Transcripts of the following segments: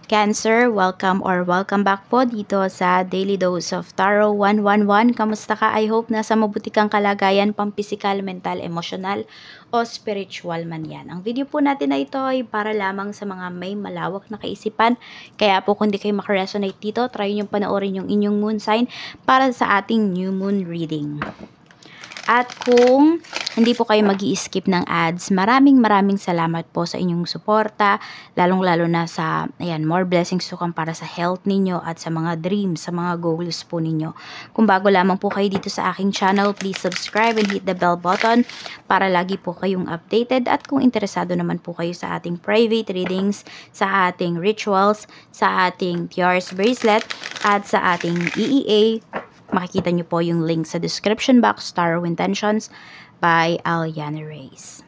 Cancer, welcome back po dito sa Daily Dose of Tarot 111. Kamusta ka? I hope nasa mabuti kang kalagayan, pampisikal, mental, emosyonal o spiritual man yan. Ang video po natin na ito ay para lamang sa mga may malawak na kaisipan. Kaya po kung di kayo makaresonate dito, try nyo panoorin yung inyong moon sign para sa ating new moon reading. At kung hindi po kayo mag-i-skip ng ads, maraming salamat po sa inyong suporta, lalong-lalo na sa, ayan, more blessings to come para sa health ninyo at sa mga dreams, sa mga goals po ninyo. Kung bago lamang po kayo dito sa aking channel, please subscribe and hit the bell button para lagi po kayong updated. At kung interesado naman po kayo sa ating private readings, sa ating rituals, sa ating TRS bracelet, at sa ating EEA, makikita nyo po yung link sa description box, Tarot Intentions by Aliana Reyes.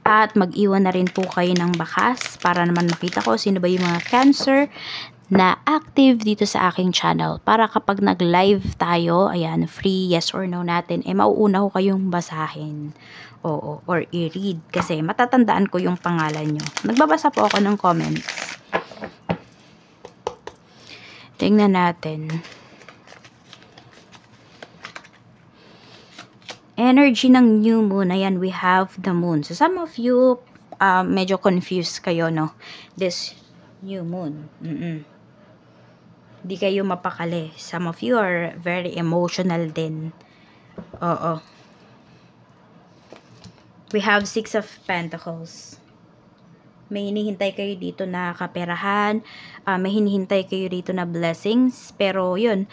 At mag-iwan na rin po kayo ng bakas para naman makita ko sino ba yung mga Cancer na active dito sa aking channel. Para kapag nag-live tayo, ayan, free yes or no natin, mauuna ko kayong basahin. Oo, or i-read kasi matatandaan ko yung pangalan nyo. Nagbabasa po ako ng comments. Tingnan natin. Energy ng new moon, ayan, we have the moon. So some of you, medyo confused kayo, no? This new moon. Di kayo mapakali. Some of you are very emotional din. Oo. We have Six of Pentacles. May hinihintay kayo dito na kaperahan. May hinihintay kayo dito na blessings. Pero yun,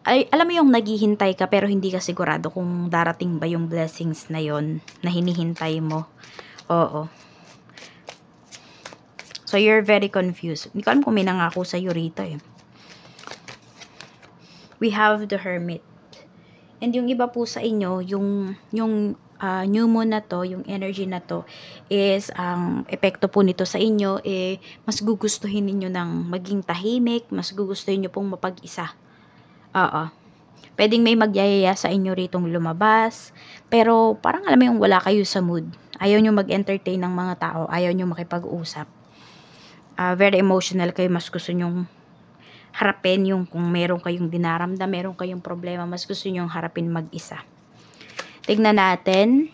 ay, alam mo yung naghihintay ka pero hindi ka sigurado kung darating ba yung blessings na yon na hinihintay mo. Oo. So, you're very confused. Hindi ko alam kung may nangako sa'yo rito eh. We have the Hermit. And yung iba po sa inyo, yung new moon na to, yung energy na to, is ang epekto po nito sa inyo, mas gugustuhin ninyo ng maging tahimik, mas gugustuhin nyo pong mapag-isa. Oo. Pwedeng may magyayaya sa inyo ritong lumabas. Pero parang alam mo yung wala kayo sa mood. Ayaw nyo mag-entertain ng mga tao. Ayaw nyo makipag-usap. Very emotional kayo. Mas gusto nyong harapin yung kung meron kayong dinaramdam, meron kayong problema. Mas gusto nyong harapin mag-isa. Tignan natin.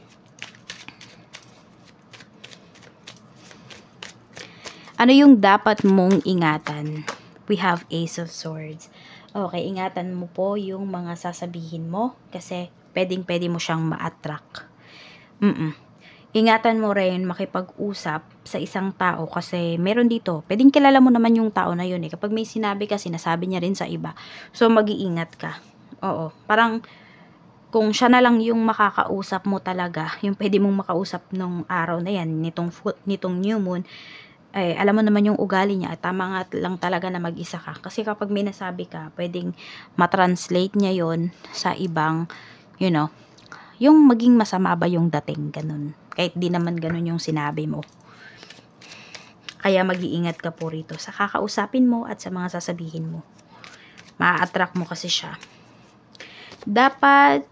Ano yung dapat mong ingatan? We have Ace of Swords. Okay, ingatan mo po yung mga sasabihin mo kasi pwedeng-pwede mo siyang ma-attract. Ingatan mo rin makipag-usap sa isang tao kasi meron dito, pwedeng kilala mo naman yung tao na yun eh. Kapag may sinabi ka, sinasabi niya rin sa iba. So, mag-iingat ka. Oo, parang kung siya na lang yung makakausap mo talaga, yung pwede mong makausap nung araw na yan, nitong new moon, ay alam mo naman yung ugali niya, tama nga lang talaga na mag-isa ka. Kasi kapag may nasabi ka, pwedeng matranslate niya yon sa ibang, you know, yung maging masama ba yung dating, ganun. Kahit di naman ganun yung sinabi mo. Kaya mag-iingat ka po rito sa kakausapin mo at sa mga sasabihin mo. Ma-attract mo kasi siya. Dapat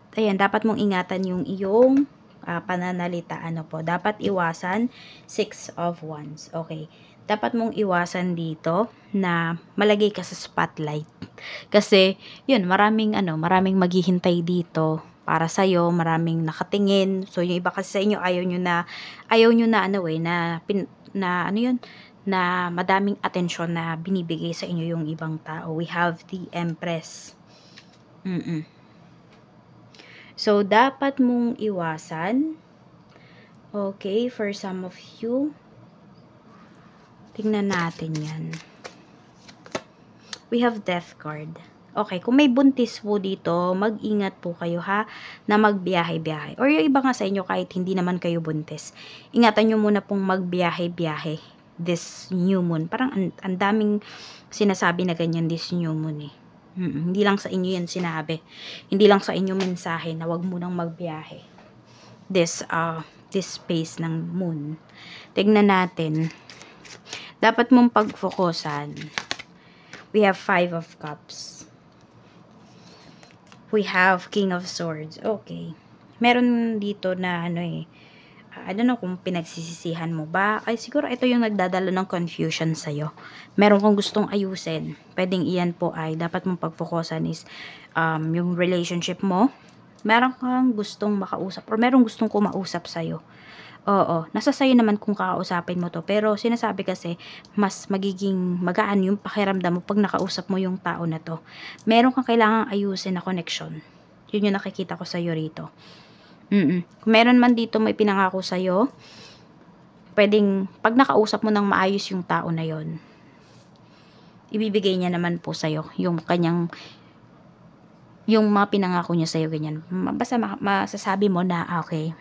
mong ingatan yung iyong pananalita, dapat iwasan 6 of Wands. Okay, dapat mong iwasan dito na malagay ka sa spotlight. Kasi, yun, maraming maghihintay dito para sa'yo, maraming nakatingin. So, yung iba kasi sa inyo, ayaw nyo na madaming atensyon na binibigay sa inyo yung ibang tao. We have the Empress. So, dapat mong iwasan. Okay, for some of you. Tingnan natin yan. We have Death card. Okay, kung may buntis po dito, mag-ingat po kayo ha, na magbiyahe-biyahe. Or yung iba nga sa inyo, kahit hindi naman kayo buntis, ingatan nyo muna pong magbiyahe-biyahe this new moon. Parang ang daming sinasabi na ganyan this new moon eh. Hindi lang sa inyo yan sinabi. Hindi lang sa inyo mensahe na wag munang magbiyahe. This space ng moon. Tignan natin. Dapat mong pag-focusan. We have 5 of Cups. We have King of Swords. Okay. Meron dito na I don't know kung pinagsisisihan mo ba. Ay, siguro ito yung nagdadala ng confusion sa'yo. Meron kang gustong ayusin. Pwedeng iyan po ay dapat mong pagfokusan is yung relationship mo. Meron kang gustong makausap or merong gustong kumausap sa'yo. Oo, nasa sa'yo naman kung kakausapin mo to. Pero sinasabi kasi, mas magiging magaan yung pakiramdam mo pag nakausap mo yung tao na to. Meron kang kailangang ayusin na connection. Yun yung nakikita ko sa'yo rito. Kung meron man dito may pinangako sa'yo, pwedeng pag nakausap mo ng maayos yung tao na yon, ibibigay niya naman po sa'yo yung kanyang, yung mga pinangako niya sa'yo, ganyan. Basta masasabi mo na, okay,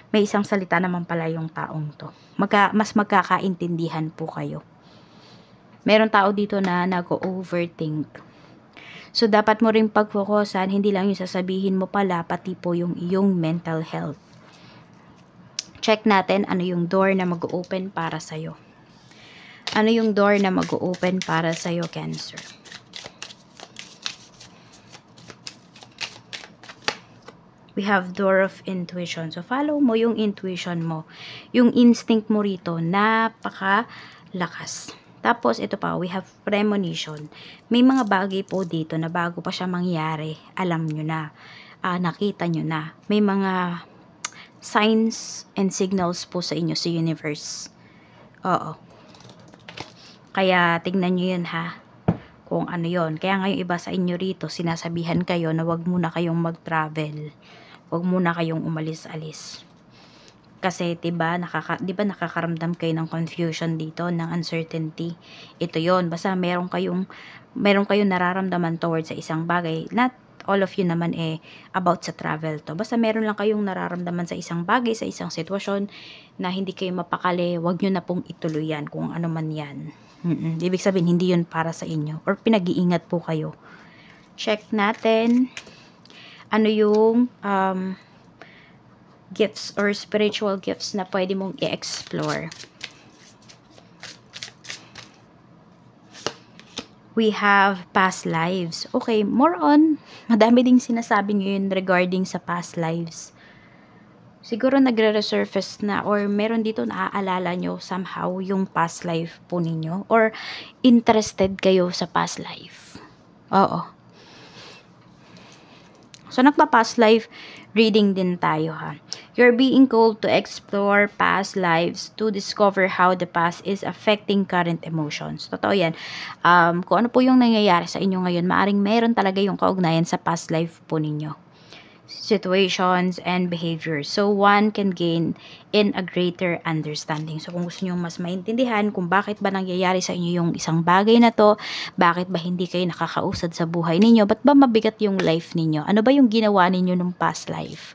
may isang salita naman pala yung taong to. Mas magkakaintindihan po kayo. Meron tao dito na nag-overthink. So, dapat mo rin pagfokusan, hindi lang yung sasabihin mo pala, pati po yung iyong mental health. Check natin ano yung door na mag-open para sa'yo. Ano yung door na mag-open para sa'yo, Cancer? We have door of intuition. So, follow mo yung intuition mo. Yung instinct mo rito, napakalakas. Tapos, ito pa, we have premonition. May mga bagay po dito na bago pa siya mangyari, alam nyo na, nakita nyo na. May mga signs and signals po sa inyo, sa universe. Oo. Kaya, tignan nyo yun ha, kung ano yon. Kaya ngayon iba sa inyo rito, sinasabihan kayo na wag muna kayong mag-travel. Wag muna kayong umalis-alis. Kasi, diba nakakaramdam kayo ng confusion dito, ng uncertainty. Ito yon. Basta meron kayong nararamdaman towards sa isang bagay. Not all of you naman about sa travel to. Basta meron lang kayong nararamdaman sa isang bagay, sa isang sitwasyon, na hindi kayo mapakali, wag nyo na pong ituloy yan, kung ano man yan. Ibig sabihin, hindi yun para sa inyo. Or pinag-iingat po kayo. Check natin, ano yung, gifts or spiritual gifts na pwede mong i-explore. We have past lives. Okay, more on, madami ding sinasabi ngayon regarding sa past lives. Siguro nagre-resurface na or meron dito naaalala nyo somehow yung past life po ninyo or interested kayo sa past life. Oo. So, nagpa-past life reading din tayo ha. You're being called to explore past lives to discover how the past is affecting current emotions. Totoo yan. Kung ano po yung nangyayari sa inyo ngayon, maaring meron talaga yung kaugnayan sa past life po ninyo. Situations and behaviors. So, one can gain in a greater understanding. So, kung gusto nyo mas maintindihan kung bakit ba nangyayari sa inyo yung isang bagay na to, bakit ba hindi kayo nakakausad sa buhay ninyo, ba't ba mabigat yung life ninyo, ano ba yung ginawa ninyo nung past life?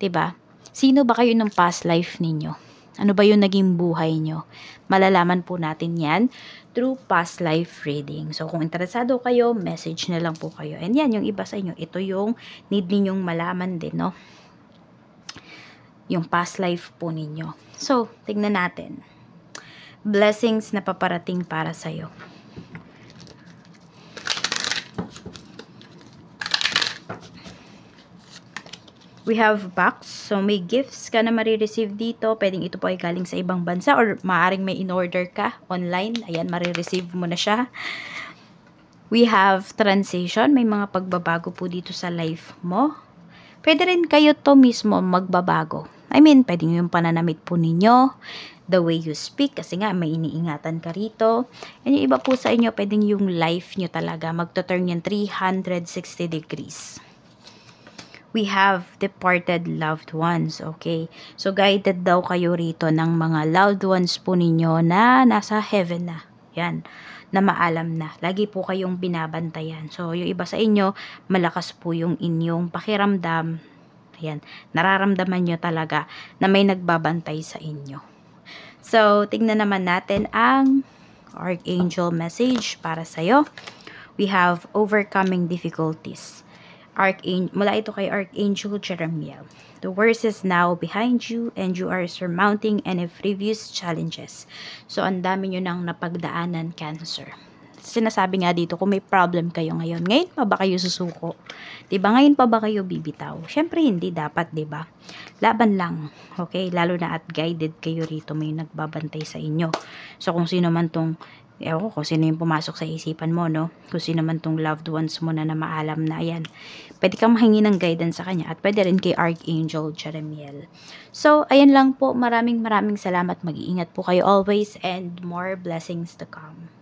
'Di ba? Sino ba kayo nung past life ninyo? Ano ba yung naging buhay nyo? Malalaman po natin yan through past life reading. So, kung interesado kayo, message na lang po kayo. And yan, yung iba sa inyo, ito yung need ninyong malaman din, no? Yung past life po ninyo. So, tignan natin. Blessings na paparating para sa'yo. We have box. So, may gifts ka na marireceive dito. Pwedeng ito po ay galing sa ibang bansa or maaaring may in-order ka online. Ayan, marireceive mo na siya. We have transition. May mga pagbabago po dito sa life mo. Pwede rin kayo to mismo magbabago. I mean, pwedeng yung pananamit po ninyo. The way you speak. Kasi nga, may iniingatan ka rito. And yung iba po sa inyo, pwedeng yung life nyo talaga. Magto-turn yan 360 degrees. We have departed loved ones, okay? So, guided daw kayo rito ng mga loved ones po ninyo na nasa heaven na. Yan, na maalam na. Lagi po kayong binabantayan. So, yung iba sa inyo, malakas po yung inyong pakiramdam. Ayan, nararamdaman nyo talaga na may nagbabantay sa inyo. So, tignan naman natin ang Archangel message para sa'yo. We have overcoming difficulties. Mula ito kay Archangel Jeremiah. The worst is now behind you and you are surmounting any previous challenges. So, ang dami nyo nang napagdaanan, Cancer. sinasabi nga dito, kung may problem kayo ngayon pa ba kayo susuko? 'Di ba? Ngayon pa ba kayo bibitaw? Syempre hindi dapat, 'di ba? Laban lang. Okay? Lalo na at guided kayo rito, may nagbabantay sa inyo. So kung sino man tong ewan ko kung sino yung pumasok sa isipan mo, no? Kung sino man tong loved ones mo na maalam na yan. Pwede kang mahingi ng guidance sa kanya at pwede rin kay Archangel Jeremiel. So, ayan lang po. Maraming salamat. Mag-iingat po kayo always and more blessings to come.